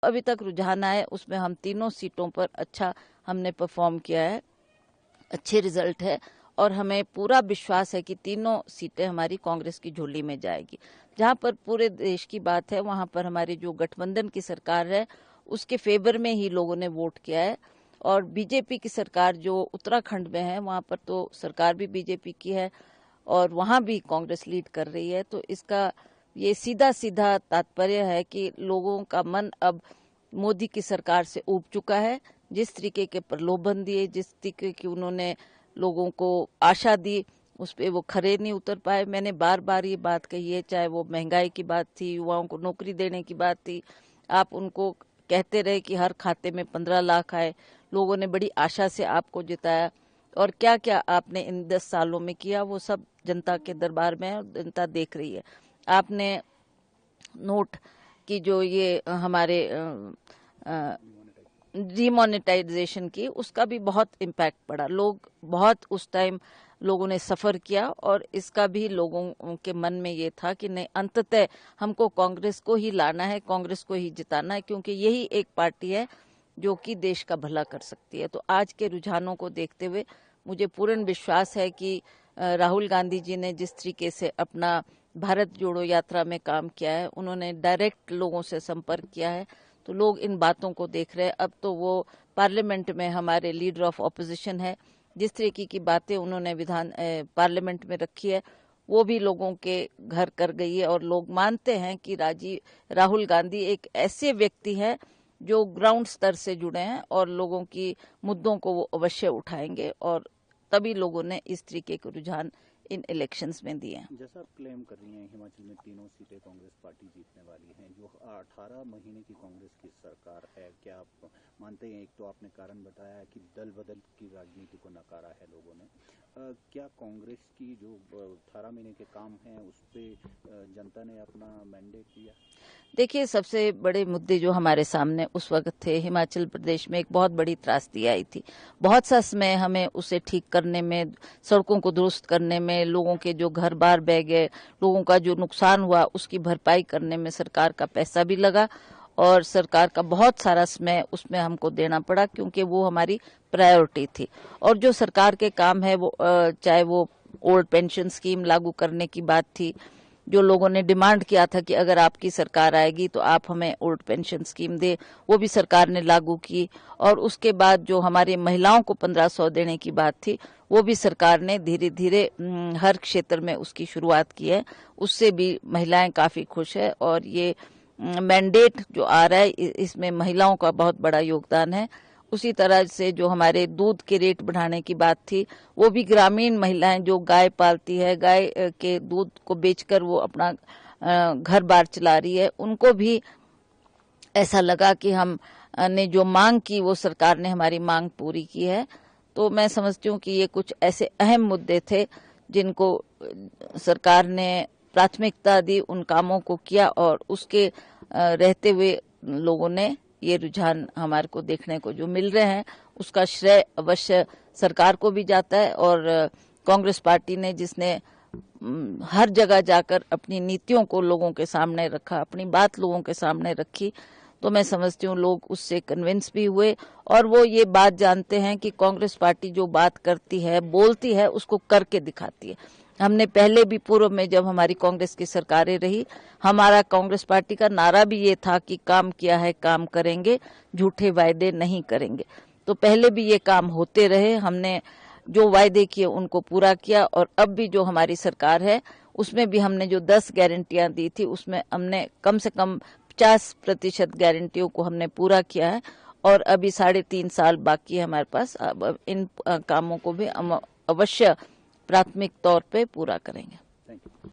अभी तक रुझान आए उसमें हम तीनों सीटों पर अच्छा हमने परफॉर्म किया है, अच्छे रिजल्ट है और हमें पूरा विश्वास है कि तीनों सीटें हमारी कांग्रेस की झोली में जाएगी। जहां पर पूरे देश की बात है वहां पर हमारी जो गठबंधन की सरकार है उसके फेवर में ही लोगों ने वोट किया है और बीजेपी की सरकार जो उत्तराखंड में है वहां पर तो सरकार भी बीजेपी की है और वहां भी कांग्रेस लीड कर रही है। तो इसका ये सीधा सीधा तात्पर्य है कि लोगों का मन अब मोदी की सरकार से ऊब चुका है। जिस तरीके के प्रलोभन दिए, जिस तरीके की उन्होंने लोगों को आशा दी, उस पे वो खरे नहीं उतर पाए। मैंने बार बार ये बात कही है, चाहे वो महंगाई की बात थी, युवाओं को नौकरी देने की बात थी, आप उनको कहते रहे कि हर खाते में 15 लाख आए, लोगों ने बड़ी आशा से आपको जिताया और क्या क्या आपने इन 10 सालों में किया वो सब जनता के दरबार में है और जनता देख रही है। आपने नोट की जो ये हमारे डीमोनेटाइजेशन की, उसका भी बहुत इम्पैक्ट पड़ा। लोग बहुत उस टाइम लोगों ने सफर किया और इसका भी लोगों के मन में ये था कि नहीं, अंततः हमको कांग्रेस को ही लाना है, कांग्रेस को ही जिताना है, क्योंकि यही एक पार्टी है जो कि देश का भला कर सकती है। तो आज के रुझानों को देखते हुए मुझे पूर्ण विश्वास है कि राहुल गांधी जी ने जिस तरीके से अपना भारत जोड़ो यात्रा में काम किया है, उन्होंने डायरेक्ट लोगों से संपर्क किया है, तो लोग इन बातों को देख रहे हैं। अब तो वो पार्लियामेंट में हमारे लीडर ऑफ ऑपोजिशन है, जिस तरीके की बातें उन्होंने पार्लियामेंट में रखी है वो भी लोगों के घर कर गई है और लोग मानते हैं कि राहुल गांधी एक ऐसे व्यक्ति हैं जो ग्राउंड स्तर से जुड़े हैं और लोगों की मुद्दों को वो अवश्य उठाएंगे और तभी लोगों ने इस तरीके के रुझान इन इलेक्शंस में दिए हैं। जैसा आप क्लेम कर रही हैं हिमाचल में तीनों सीटें कांग्रेस पार्टी जीतने वाली हैं, जो 18 महीने की कांग्रेस की सरकार है, क्या आप मानते हैं? एक तो आपने कारण बताया है कि दल बदल की राजनीति को नकारा है लोगों ने, क्या कांग्रेस की जो 18 महीने के काम हैं उस पर जनता ने अपना मैंडेट दिया? देखिए, सबसे बड़े मुद्दे जो हमारे सामने उस वक्त थे, हिमाचल प्रदेश में एक बहुत बड़ी त्रासदी आई थी। बहुत सा समय हमें उसे ठीक करने में, सड़कों को दुरुस्त करने में, लोगों के जो घर बार बह गए, लोगों का जो नुकसान हुआ उसकी भरपाई करने में सरकार का पैसा भी लगा और सरकार का बहुत सारा समय उसमें हमको देना पड़ा, क्योंकि वो हमारी प्रायोरिटी थी। और जो सरकार के काम है वो चाहे वो ओल्ड पेंशन स्कीम लागू करने की बात थी, जो लोगों ने डिमांड किया था कि अगर आपकी सरकार आएगी तो आप हमें ओल्ड पेंशन स्कीम दे, वो भी सरकार ने लागू की। और उसके बाद जो हमारी महिलाओं को 1500 देने की बात थी, वो भी सरकार ने धीरे धीरे हर क्षेत्र में उसकी शुरुआत की है। उससे भी महिलाएं काफी खुश है और ये मैंडेट जो आ रहा है इसमें महिलाओं का बहुत बड़ा योगदान है। उसी तरह से जो हमारे दूध के रेट बढ़ाने की बात थी, वो भी ग्रामीण महिलाएं जो गाय पालती है, गाय के दूध को बेचकर वो अपना घर बार चला रही है, उनको भी ऐसा लगा कि हम ने जो मांग की वो सरकार ने हमारी मांग पूरी की है। तो मैं समझती हूँ कि ये कुछ ऐसे अहम मुद्दे थे जिनको सरकार ने प्राथमिकता दी, उन कामों को किया और उसके रहते हुए लोगों ने ये रुझान हमारे को देखने को जो मिल रहे हैं उसका श्रेय अवश्य सरकार को भी जाता है। और कांग्रेस पार्टी ने जिसने हर जगह जाकर अपनी नीतियों को लोगों के सामने रखा, अपनी बात लोगों के सामने रखी, तो मैं समझती हूँ लोग उससे कन्विंस भी हुए और वो ये बात जानते हैं कि कांग्रेस पार्टी जो बात करती है, बोलती है, उसको करके दिखाती है। हमने पहले भी पूर्व में जब हमारी कांग्रेस की सरकारें रही, हमारा कांग्रेस पार्टी का नारा भी ये था कि काम किया है काम करेंगे, झूठे वायदे नहीं करेंगे। तो पहले भी ये काम होते रहे, हमने जो वायदे किए उनको पूरा किया और अब भी जो हमारी सरकार है उसमें भी हमने जो 10 गारंटियां दी थी उसमें हमने कम से कम 50% गारंटियों को हमने पूरा किया है और अभी 3.5 साल बाकी है हमारे पास। अब इन कामों को भी हम अवश्य प्राथमिक तौर पे पूरा करेंगे।